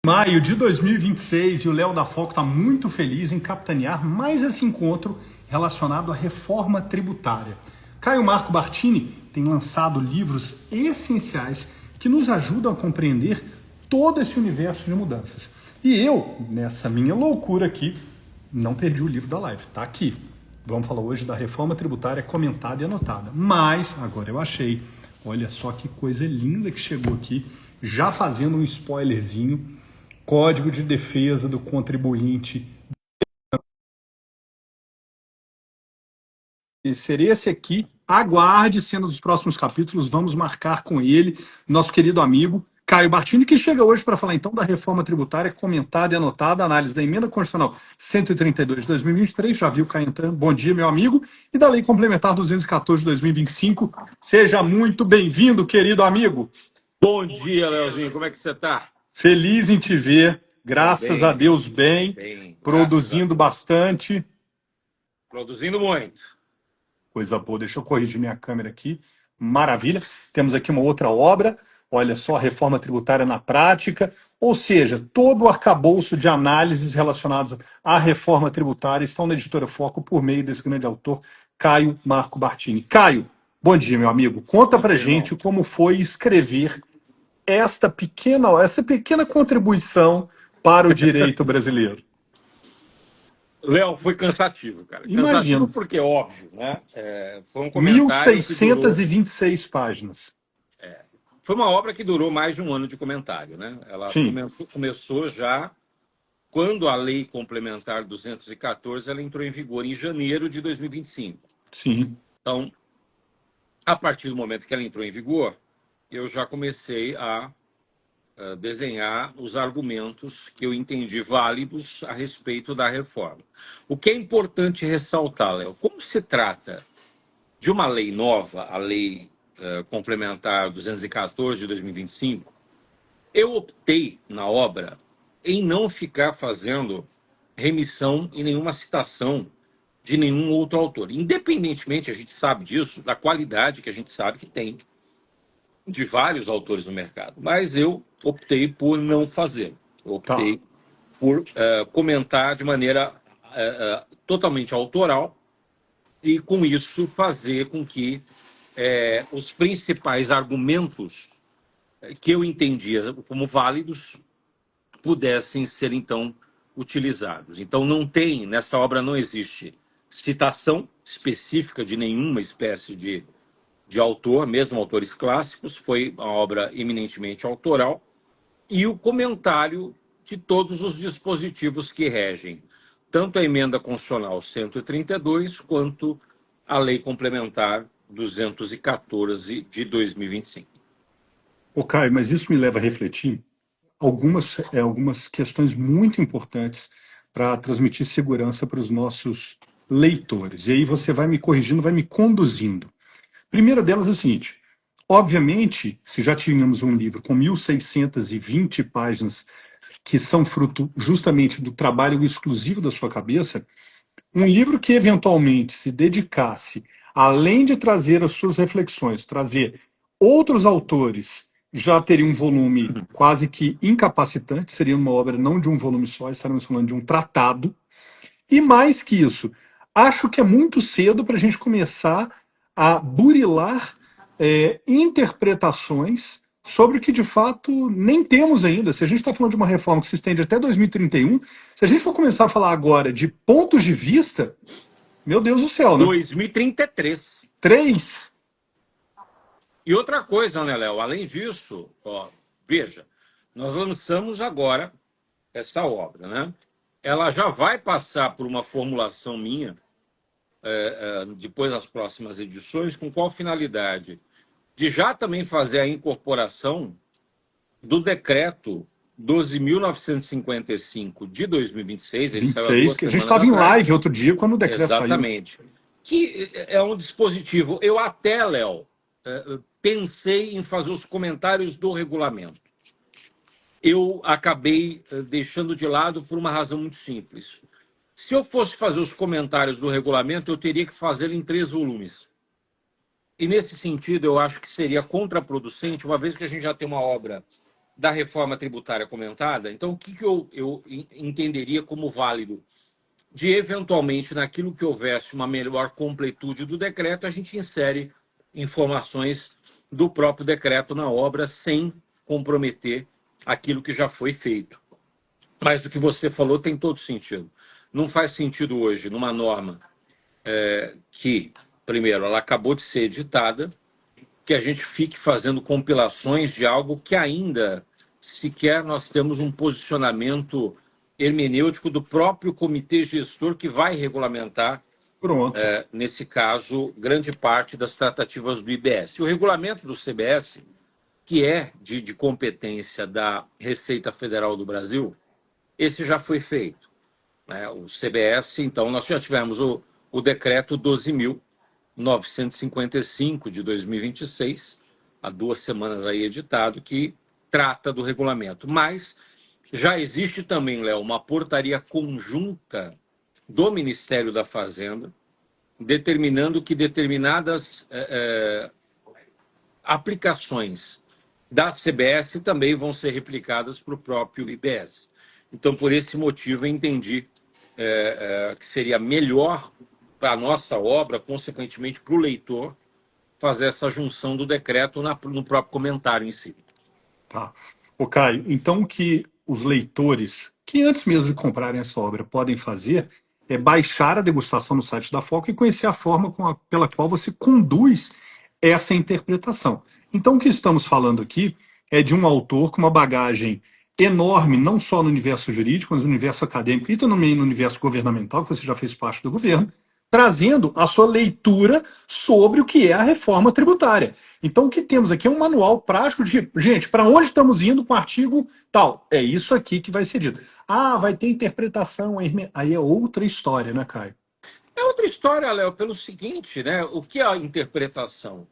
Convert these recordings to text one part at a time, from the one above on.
Maio de 2026 e o Léo da Foco está muito feliz em capitanear mais esse encontro relacionado à reforma tributária. Caio Marco Bartini tem lançado livros essenciais que nos ajudam a compreender todo esse universo de mudanças. E eu, nessa minha loucura aqui, não perdi o livro da live, tá aqui. Vamos falar hoje da reforma tributária comentada e anotada. Mas, agora eu achei, olha só que coisa linda que chegou aqui, já fazendo um spoilerzinho. Código de Defesa do Contribuinte. Ser esse aqui. Aguarde cenas dos próximos capítulos. Vamos marcar com ele, nosso querido amigo Caio Bartini, que chega hoje para falar então da reforma tributária comentada e anotada, análise da emenda constitucional 132 de 2023. Já viu, Caio? Então, bom dia, meu amigo. E da lei complementar 214 de 2025. Seja muito bem-vindo, querido amigo. Bom dia, Leozinho. Como é que você está? Feliz em te ver. Graças a Deus, bem. Produzindo bastante. Produzindo muito. Coisa boa. Deixa eu corrigir minha câmera aqui. Maravilha. Temos aqui uma outra obra. Olha só, a reforma tributária na prática. Ou seja, todo o arcabouço de análises relacionadas à reforma tributária estão na Editora Foco por meio desse grande autor, Caio Marco Bartini. Caio, bom dia, meu amigo. Conta pra gente como foi escrever essa pequena contribuição para o direito brasileiro. Léo, foi cansativo, cara. Imagino. Cansativo porque, óbvio, né? Foi um comentário 1.626 páginas. Foi uma obra que durou mais de um ano de comentário, né? Ela começou já quando a Lei Complementar 214 ela entrou em vigor em janeiro de 2025. Sim. Então, a partir do momento que ela entrou em vigor, eu já comecei a desenhar os argumentos que eu entendi válidos a respeito da reforma. O que é importante ressaltar, Léo, como se trata de uma lei nova, a Lei Complementar 214 de 2025, eu optei na obra em não ficar fazendo remissão e nenhuma citação de nenhum outro autor. Independentemente, a gente sabe disso, da qualidade que a gente sabe que tem de vários autores no mercado, mas eu optei por não fazer. Eu optei por comentar de maneira totalmente autoral e, com isso, fazer com que os principais argumentos que eu entendia como válidos pudessem ser, então, utilizados. Então, nessa obra não existe citação específica de nenhuma espécie de autor, mesmo autores clássicos, foi uma obra eminentemente autoral, e o comentário de todos os dispositivos que regem tanto a emenda constitucional 132 quanto a lei complementar 214 de 2025. Caio, mas isso me leva a refletir algumas questões muito importantes para transmitir segurança para os nossos leitores. E aí você vai me corrigindo, vai me conduzindo. Primeira delas é o seguinte: obviamente, se já tínhamos um livro com 1.620 páginas, que são fruto justamente do trabalho exclusivo da sua cabeça, um livro que eventualmente se dedicasse, além de trazer as suas reflexões, trazer outros autores, já teria um volume quase que incapacitante, seria uma obra não de um volume só, estaríamos falando de um tratado. E mais que isso, acho que é muito cedo para a gente começar a burilar interpretações sobre o que de fato nem temos ainda. Se a gente está falando de uma reforma que se estende até 2031, se a gente for começar a falar agora de pontos de vista, meu Deus do céu, né? 2033. 3. E outra coisa, né, Léo? Além disso, veja, nós lançamos agora essa obra, né? Ela já vai passar por uma formulação minha, depois das próximas edições, com qual finalidade? De já também fazer a incorporação do decreto 12.955 de 2026. 26, que a gente estava em live outro dia quando o decreto saiu. Exatamente. Que é um dispositivo. Eu até, Léo, pensei em fazer os comentários do regulamento. Eu acabei deixando de lado por uma razão muito simples. Se eu fosse fazer os comentários do regulamento, eu teria que fazê-lo em 3 volumes. E, nesse sentido, eu acho que seria contraproducente, uma vez que a gente já tem uma obra da reforma tributária comentada, então o que eu entenderia como válido? De, eventualmente, naquilo que houvesse uma melhor completude do decreto, a gente insere informações do próprio decreto na obra sem comprometer aquilo que já foi feito. Mas o que você falou tem todo sentido. Não faz sentido hoje, numa norma que, primeiro, ela acabou de ser editada, que a gente fique fazendo compilações de algo que ainda sequer nós temos um posicionamento hermenêutico do próprio comitê gestor que vai regulamentar, Pronto. nesse caso, grande parte das tratativas do IBS. O regulamento do CBS, que é de competência da Receita Federal do Brasil, esse já foi feito, né? O CBS, então, nós já tivemos o decreto 12.955 de 2026, há 2 semanas aí editado, que trata do regulamento. Mas já existe também, Léo, uma portaria conjunta do Ministério da Fazenda, determinando que determinadas aplicações da CBS também vão ser replicadas para o próprio IBS. Então, por esse motivo, eu entendi que seria melhor para a nossa obra, consequentemente para o leitor, fazer essa junção do decreto no próprio comentário em si. Tá. Ô, Caio, então o que os leitores, que antes mesmo de comprarem essa obra, podem fazer é baixar a degustação no site da Foca e conhecer a forma pela qual você conduz essa interpretação. Então, o que estamos falando aqui é de um autor com uma bagagem enorme, não só no universo jurídico, mas no universo acadêmico e também no universo governamental, que você já fez parte do governo, trazendo a sua leitura sobre o que é a reforma tributária. Então, o que temos aqui é um manual prático de, gente, para onde estamos indo com o artigo tal? É isso aqui que vai ser dito. Ah, vai ter interpretação, aí é outra história, né, Caio? É outra história, Léo, pelo seguinte, né? O que é a interpretação?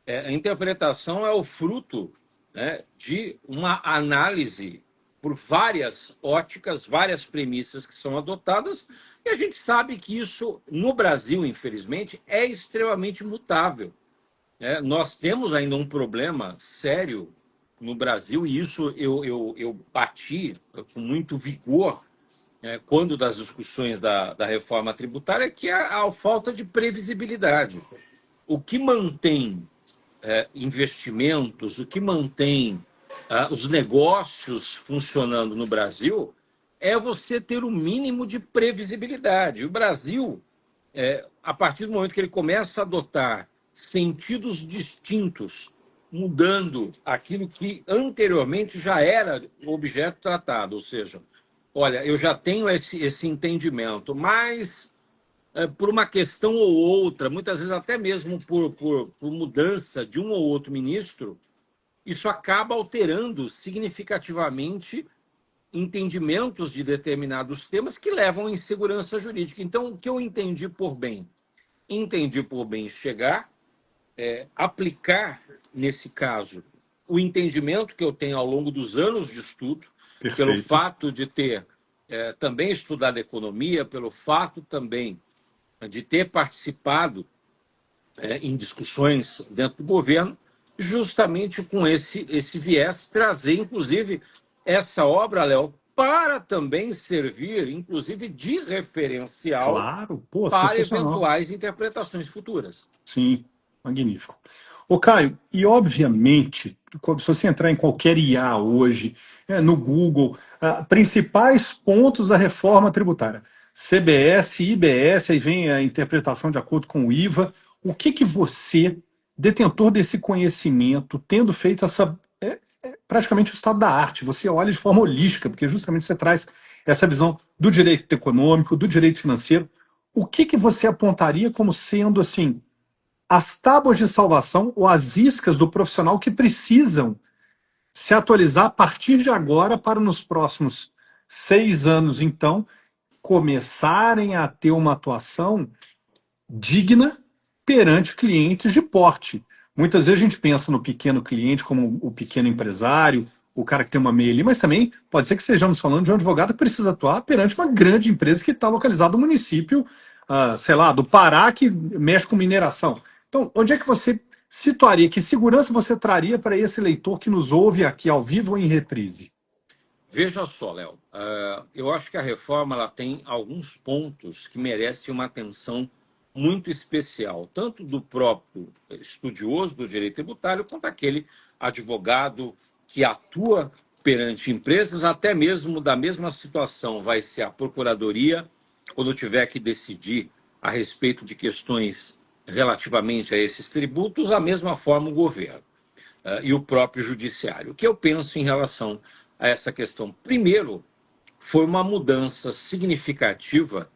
A interpretação é o fruto, né, de uma análise por várias óticas, várias premissas que são adotadas, e a gente sabe que isso, no Brasil, infelizmente, é extremamente mutável. Nós temos ainda um problema sério no Brasil, e isso eu bati com muito vigor, quando das discussões da reforma tributária, que é a falta de previsibilidade. O que mantém investimentos, o que mantém os negócios funcionando no Brasil é você ter o mínimo de previsibilidade. O Brasil, a partir do momento que ele começa a adotar sentidos distintos, mudando aquilo que anteriormente já era objeto tratado, ou seja, olha, eu já tenho esse entendimento, mas por uma questão ou outra, muitas vezes até mesmo por mudança de um ou outro ministro, isso acaba alterando significativamente entendimentos de determinados temas que levam à insegurança jurídica. Então, o que eu entendi por bem? Entendi por bem chegar, aplicar, nesse caso, o entendimento que eu tenho ao longo dos anos de estudo, pelo Perfeito. fato de ter também estudado economia, pelo fato também de ter participado em discussões dentro do governo, justamente com esse viés, trazer, inclusive, essa obra, Léo, para também servir, inclusive, de referencial Claro, pô, para sensacional. eventuais interpretações futuras. Sim, magnífico. Ô, Caio, e obviamente, se você entrar em qualquer IA hoje, no Google, principais pontos da reforma tributária, CBS, IBS, aí vem a interpretação de acordo com o IVA. O que que você, detentor desse conhecimento, tendo feito praticamente o estado da arte, você olha de forma holística, porque justamente você traz essa visão do direito econômico, do direito financeiro, o que que você apontaria como sendo assim as tábuas de salvação ou as iscas do profissional que precisam se atualizar a partir de agora para nos próximos 6 anos, então, começarem a ter uma atuação digna perante clientes de porte. Muitas vezes a gente pensa no pequeno cliente como o pequeno empresário, o cara que tem uma MEI ali, mas também pode ser que estejamos falando de um advogado que precisa atuar perante uma grande empresa que está localizada no município, sei lá, do Pará, que mexe com mineração. Então, onde é que você situaria, que segurança você traria para esse leitor que nos ouve aqui ao vivo ou em reprise? Veja só, Léo, eu acho que a reforma ela tem alguns pontos que merecem uma atenção muito especial, tanto do próprio estudioso do direito tributário, quanto aquele advogado que atua perante empresas, até mesmo da mesma situação vai ser a procuradoria, quando tiver que decidir a respeito de questões relativamente a esses tributos, a mesma forma o governo e o próprio judiciário. O que eu penso em relação a essa questão? Primeiro, foi uma mudança significativa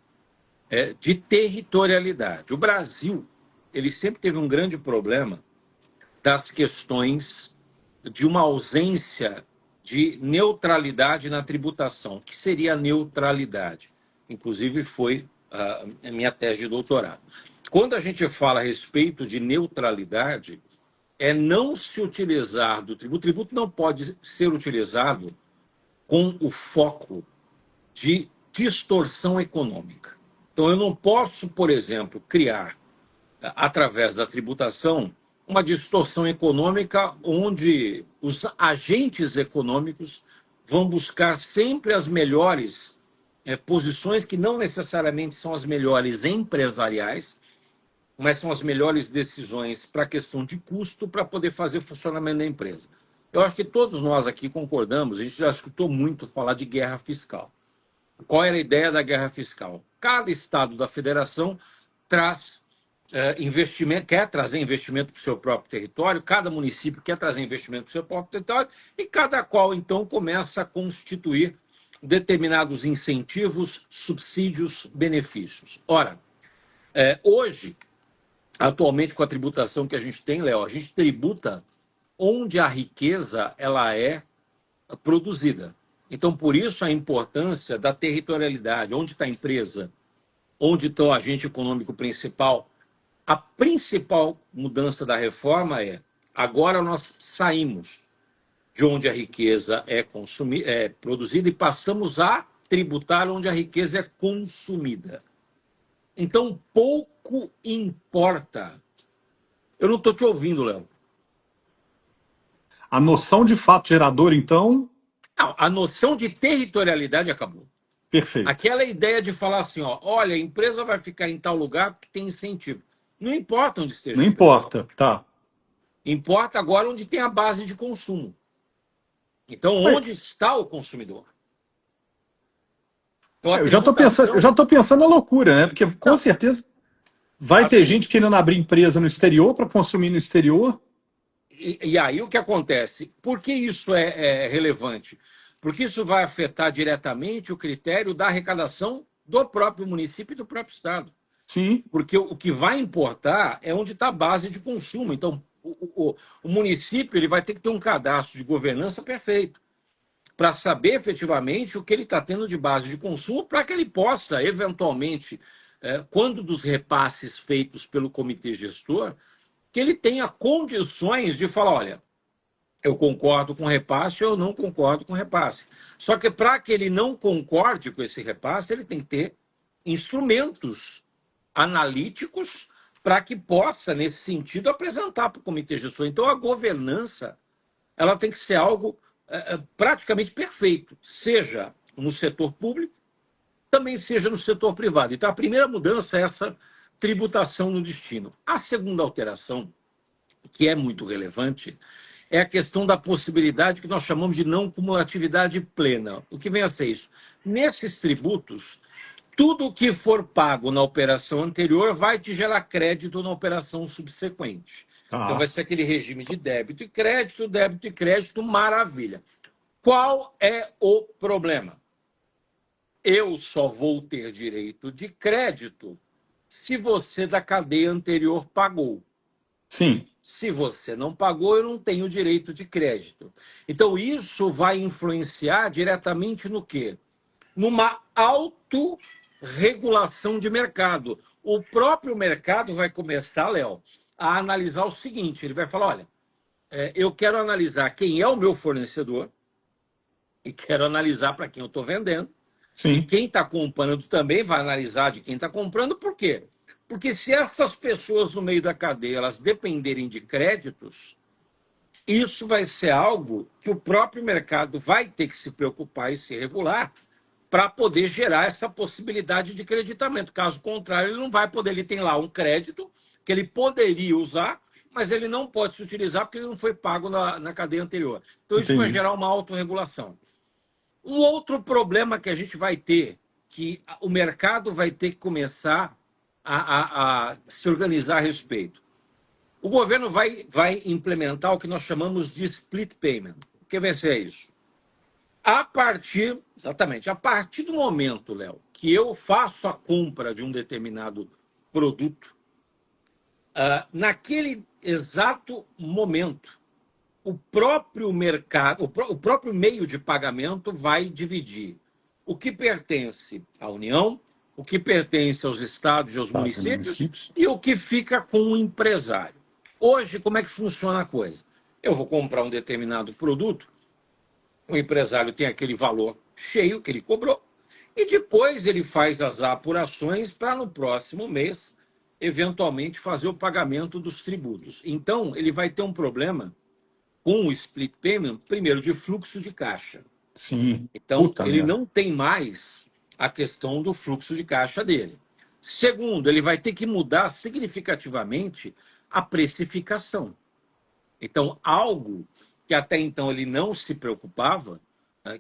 de territorialidade. O Brasil, ele sempre teve um grande problema das questões de uma ausência de neutralidade na tributação. O que seria a neutralidade? Inclusive foi a minha tese de doutorado. Quando a gente fala a respeito de neutralidade, é não se utilizar do tributo. O tributo não pode ser utilizado com o foco de distorção econômica. Então, eu não posso, por exemplo, criar, através da tributação, uma distorção econômica onde os agentes econômicos vão buscar sempre as melhores posições, que não necessariamente são as melhores empresariais, mas são as melhores decisões para a questão de custo para poder fazer o funcionamento da empresa. Eu acho que todos nós aqui concordamos, a gente já escutou muito falar de guerra fiscal. Qual era a ideia da guerra fiscal? Cada estado da federação traz investimento, quer trazer investimento para o seu próprio território, cada município quer trazer investimento para o seu próprio território, e cada qual, então, começa a constituir determinados incentivos, subsídios, benefícios. Ora, hoje, atualmente, com a tributação que a gente tem, Léo, a gente tributa onde a riqueza ela é produzida. Então, por isso, a importância da territorialidade, onde está a empresa, onde está o agente econômico principal. A principal mudança da reforma agora nós saímos de onde a riqueza é produzida e passamos a tributar onde a riqueza é consumida. Então, pouco importa. Eu não estou te ouvindo, Léo. A noção de fato gerador, então. Não, a noção de territorialidade acabou. Perfeito. Aquela ideia de falar assim, olha, a empresa vai ficar em tal lugar porque tem incentivo. Não importa onde esteja. Não importa, tá. Importa agora onde tem a base de consumo. Então, onde está o consumidor? Então, eu já estou pensando na loucura, né? Porque com certeza vai ter gente querendo abrir empresa no exterior para consumir no exterior. E aí o que acontece? Por que isso é relevante? Porque isso vai afetar diretamente o critério da arrecadação do próprio município e do próprio estado. Sim. Porque o que vai importar é onde está a base de consumo. Então, o município ele vai ter que ter um cadastro de governança perfeito para saber efetivamente o que ele está tendo de base de consumo, para que ele possa, eventualmente, quando dos repasses feitos pelo comitê gestor, que ele tenha condições de falar, olha, eu concordo com o repasse ou eu não concordo com o repasse. Só que para que ele não concorde com esse repasse, ele tem que ter instrumentos analíticos para que possa, nesse sentido, apresentar para o comitê gestor. Então, a governança ela tem que ser algo praticamente perfeito, seja no setor público, também seja no setor privado. Então, a primeira mudança é essa tributação no destino. A segunda alteração, que é muito relevante, é a questão da possibilidade que nós chamamos de não cumulatividade plena. O que vem a ser isso? Nesses tributos, tudo que for pago na operação anterior vai te gerar crédito na operação subsequente. Então vai ser aquele regime de débito e crédito, maravilha. Qual é o problema? Eu só vou ter direito de crédito se você da cadeia anterior pagou. Sim. Se você não pagou, eu não tenho direito de crédito. Então isso vai influenciar diretamente no quê? Numa autorregulação de mercado. O próprio mercado vai começar, Léo, a analisar o seguinte, ele vai falar, olha, eu quero analisar quem é o meu fornecedor e quero analisar para quem eu estou vendendo. Sim. E quem está comprando também vai analisar de quem está comprando, por quê? Porque se essas pessoas no meio da cadeia elas dependerem de créditos, isso vai ser algo que o próprio mercado vai ter que se preocupar e se regular para poder gerar essa possibilidade de creditamento. Caso contrário, ele não vai poder. Ele tem lá um crédito que ele poderia usar, mas ele não pode se utilizar porque ele não foi pago na cadeia anterior. Então, isso vai Entendi. gerar uma autorregulação. Um outro problema que a gente vai ter, que o mercado vai ter que começar a se organizar a respeito. O governo vai implementar o que nós chamamos de split payment. O que vai ser isso? Exatamente, a partir do momento, Léo, que eu faço a compra de um determinado produto, naquele exato momento, o próprio mercado, o próprio meio de pagamento vai dividir o que pertence à União, o que pertence aos estados e aos Estados e municípios municípios. e o que fica com o empresário. Hoje, como é que funciona a coisa? Eu vou comprar um determinado produto, o empresário tem aquele valor cheio que ele cobrou e depois ele faz as apurações para no próximo mês, eventualmente, fazer o pagamento dos tributos. Então, ele vai ter um problema com o split payment, primeiro, de fluxo de caixa. Sim. Então, Puta ele merda. não tem mais a questão do fluxo de caixa dele. Segundo, ele vai ter que mudar significativamente a precificação. Então, algo que até então ele não se preocupava,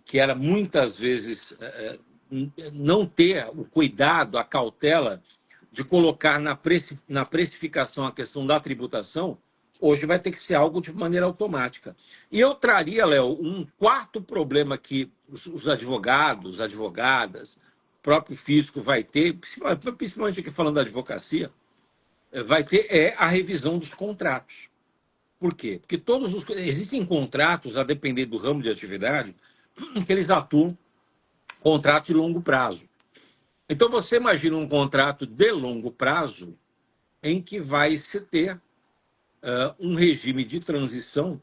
que era muitas vezes não ter o cuidado, a cautela de colocar na precificação a questão da tributação, hoje vai ter que ser algo de maneira automática. E eu traria, Léo, um quarto problema que os advogados, advogadas, o próprio físico vai ter, principalmente aqui falando da advocacia, vai ter a revisão dos contratos. Por quê? Porque existem contratos, a depender do ramo de atividade, que eles atuam contrato de longo prazo. Então, você imagina um contrato de longo prazo em que vai se ter um regime de transição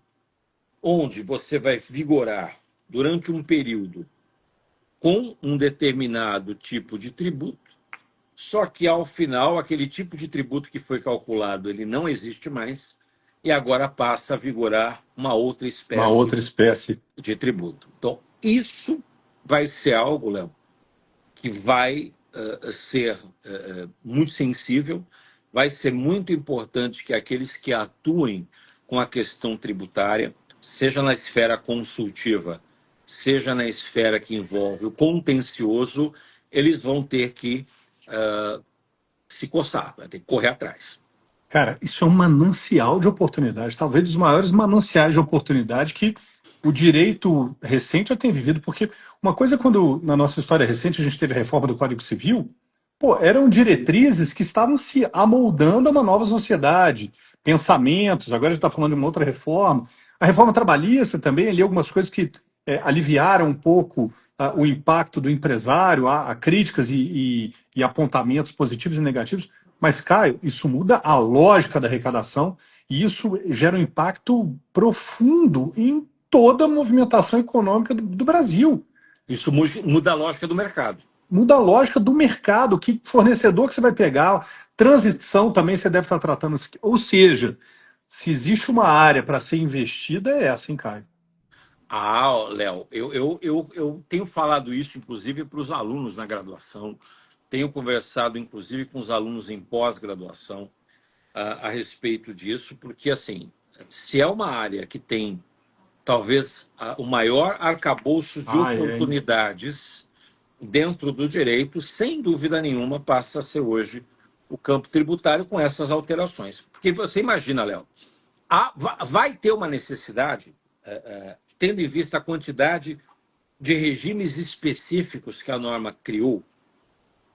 onde você vai vigorar durante um período com um determinado tipo de tributo, só que ao final aquele tipo de tributo que foi calculado ele não existe mais e agora passa a vigorar uma outra Uma espécie outra espécie. de tributo. Então, isso vai ser algo, Léo, que vai ser muito sensível, vai ser muito importante que aqueles que atuem com a questão tributária, seja na esfera consultiva, seja na esfera que envolve o contencioso, eles vão ter que se coçar, vai ter que correr atrás. Cara, isso é um manancial de oportunidade, talvez dos maiores mananciais de oportunidade que o direito recente já tem vivido, porque uma coisa é quando na nossa história recente a gente teve a reforma do Código Civil, pô, eram diretrizes que estavam se amoldando a uma nova sociedade, pensamentos, agora a gente está falando de uma outra reforma. A reforma trabalhista também, ali algumas coisas que aliviaram um pouco o impacto do empresário, a críticas e apontamentos positivos e negativos. Mas, Caio, isso muda a lógica da arrecadação e isso gera um impacto profundo em toda a movimentação econômica do Brasil. Isso muda a lógica do mercado. Muda a lógica do mercado, que fornecedor que você vai pegar, transição também você deve estar tratando. Ou seja, se existe uma área para ser investida, é essa, hein, Caio? Léo, eu tenho falado isso, inclusive, para os alunos na graduação, tenho conversado, inclusive, com os alunos em pós-graduação a respeito disso, porque, assim, se é uma área que tem, talvez, o maior arcabouço de É. oportunidades dentro do direito, sem dúvida nenhuma, passa a ser hoje o campo tributário com essas alterações. Porque você imagina, Léo, vai ter uma necessidade, tendo em vista a quantidade de regimes específicos que a norma criou,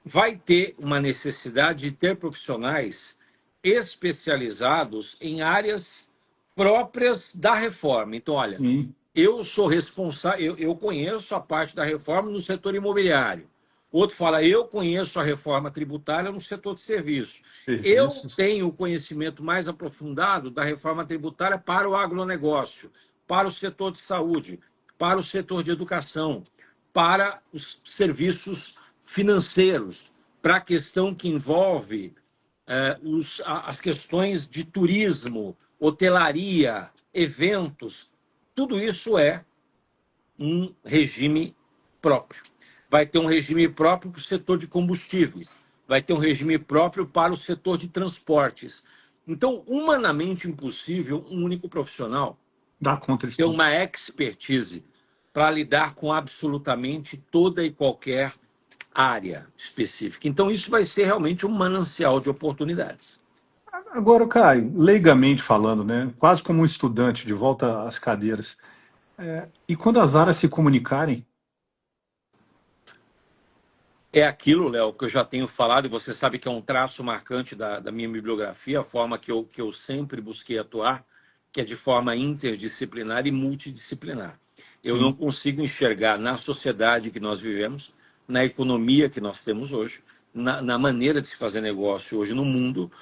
vai ter uma necessidade de ter profissionais especializados em áreas próprias da reforma. Então, olha, Sim. eu sou responsável, eu conheço a parte da reforma no setor imobiliário. Outro fala, eu conheço a reforma tributária no setor de serviços. Eu Serviços. tenho o conhecimento mais aprofundado da reforma tributária para o agronegócio, para o setor de saúde, para o setor de educação, para os serviços financeiros, para a questão que envolve as questões de turismo, hotelaria, eventos, tudo isso é um regime próprio. Vai ter um regime próprio para o setor de combustíveis, vai ter um regime próprio para o setor de transportes. Então, humanamente impossível um único profissional Dá conta de ter tudo. uma expertise para lidar com absolutamente toda e qualquer área específica. Então, isso vai ser realmente um manancial de oportunidades. Agora, Caio, leigamente falando, né, quase como um estudante de volta às cadeiras, e quando as áreas se comunicarem, É aquilo, Léo, que eu já tenho falado, e você sabe que é um traço marcante da minha bibliografia, a forma que eu sempre busquei atuar, que é de forma interdisciplinar e multidisciplinar. Eu não sim, consigo enxergar na sociedade que nós vivemos, na economia que nós temos hoje, na maneira de se fazer negócio hoje no mundo,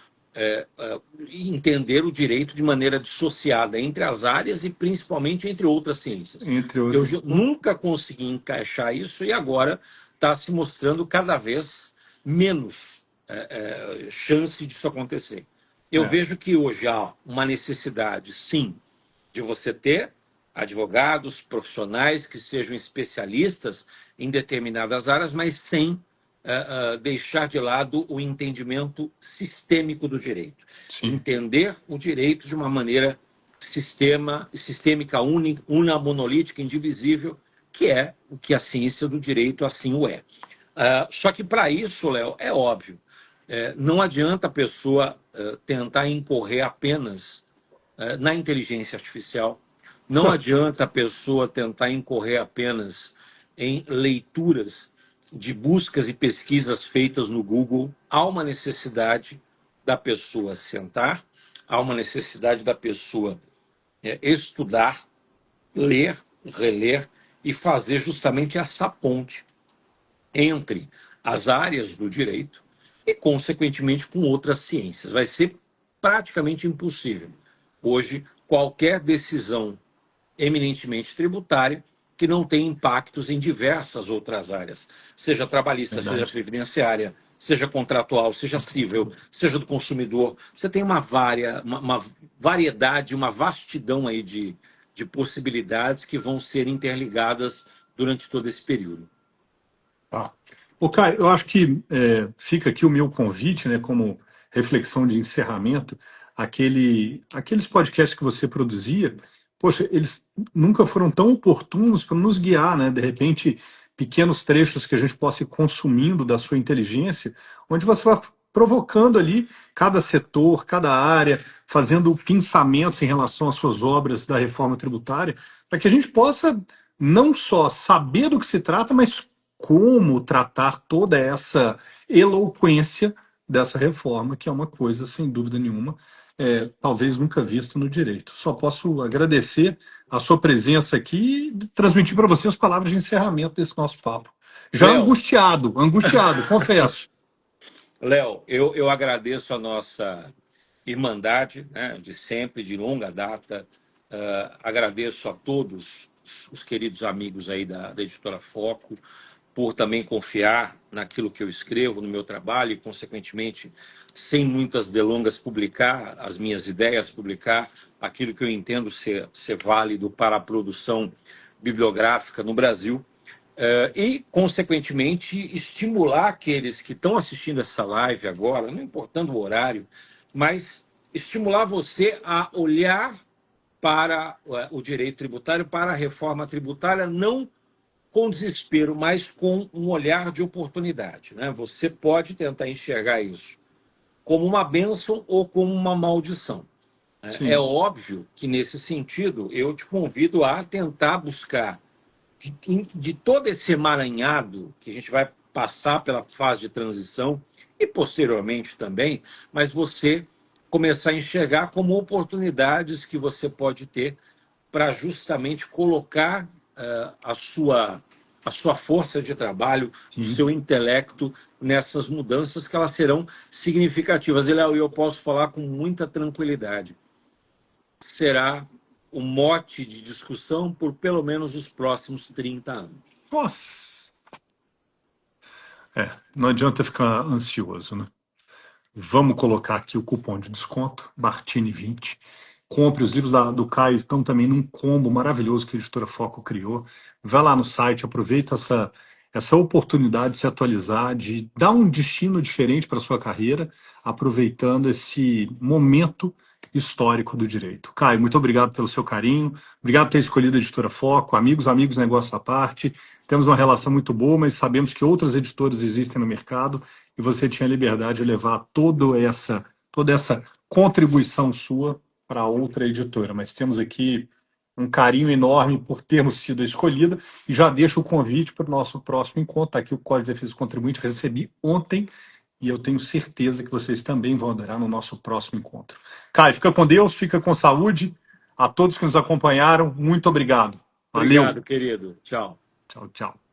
entender o direito de maneira dissociada entre as áreas e principalmente entre outras ciências. entre Eu outros. nunca consegui encaixar isso e agora está se mostrando cada vez menos chance disso acontecer. Eu É, vejo que hoje há uma necessidade, sim, de você ter advogados profissionais que sejam especialistas em determinadas áreas, mas sem deixar de lado o entendimento sistêmico do direito. sim. Entender o direito de uma maneira sistêmica, única, una, monolítica, indivisível, que é o que a ciência do direito assim o é. Só que para isso, Léo, é óbvio, não adianta a pessoa tentar incorrer apenas na inteligência artificial, não Só, adianta a pessoa tentar incorrer apenas em leituras de buscas e pesquisas feitas no Google. Há uma necessidade da pessoa sentar, há uma necessidade da pessoa estudar, ler, reler e fazer justamente essa ponte entre as áreas do direito e, consequentemente, com outras ciências. Vai ser praticamente impossível hoje qualquer decisão eminentemente tributária que não tem impactos em diversas outras áreas, seja trabalhista, seja verdade. previdenciária, seja contratual, seja civil, seja do consumidor. Você tem uma variedade, uma vastidão aí de possibilidades que vão ser interligadas durante todo esse período. Tá. Ô, Caio, eu acho que fica aqui o meu convite, né, como reflexão de encerramento, aqueles podcasts que você produzia, poxa, eles nunca foram tão oportunos para nos guiar, né? De repente, pequenos trechos que a gente possa ir consumindo da sua inteligência, onde você vai provocando ali cada setor, cada área, fazendo pensamentos em relação às suas obras da reforma tributária, para que a gente possa não só saber do que se trata, mas como tratar toda essa eloquência dessa reforma, que é uma coisa, sem dúvida nenhuma, talvez nunca vista no direito. Só posso agradecer a sua presença aqui e transmitir para você as palavras de encerramento desse nosso papo. Já Léo, angustiado, confesso. Léo, eu agradeço a nossa irmandade, né, de sempre, de longa data. Agradeço a todos os queridos amigos aí da Editora Foco por também confiar naquilo que eu escrevo, no meu trabalho e, consequentemente, sem muitas delongas, publicar as minhas ideias, publicar aquilo que eu entendo ser válido para a produção bibliográfica no Brasil. E, consequentemente, estimular aqueles que estão assistindo essa live agora, não importando o horário, mas estimular você a olhar para o direito tributário, para a reforma tributária, não com desespero, mas com um olhar de oportunidade, né? Você pode tentar enxergar isso como uma bênção ou como uma maldição. É Sim, óbvio que, nesse sentido, eu te convido a tentar buscar de todo esse emaranhado que a gente vai passar pela fase de transição e posteriormente também, mas você começar a enxergar como oportunidades que você pode ter para justamente colocar a sua força de trabalho, o sim. seu intelecto nessas mudanças que elas serão significativas. E, Léo, eu posso falar com muita tranquilidade. Será o mote de discussão por pelo menos os próximos 30 anos. Nossa! Não adianta ficar ansioso, né? Vamos colocar aqui o cupom de desconto, Martini20. Compre os livros do Caio, estão também num combo maravilhoso que a Editora Foco criou. Vai lá no site, aproveita essa oportunidade de se atualizar, de dar um destino diferente para a sua carreira, aproveitando esse momento histórico do direito. Caio, muito obrigado pelo seu carinho, obrigado por ter escolhido a Editora Foco, amigos, negócio à parte. Temos uma relação muito boa, mas sabemos que outras editoras existem no mercado e você tinha liberdade de levar toda essa contribuição sua para outra editora. Mas temos aqui um carinho enorme por termos sido escolhida e já deixo o convite para o nosso próximo encontro. Está aqui o Código de Defesa do Contribuinte, recebi ontem e eu tenho certeza que vocês também vão adorar no nosso próximo encontro. Caio, fica com Deus, fica com saúde. A todos que nos acompanharam, muito obrigado. Valeu. Obrigado, querido. Tchau. Tchau, tchau.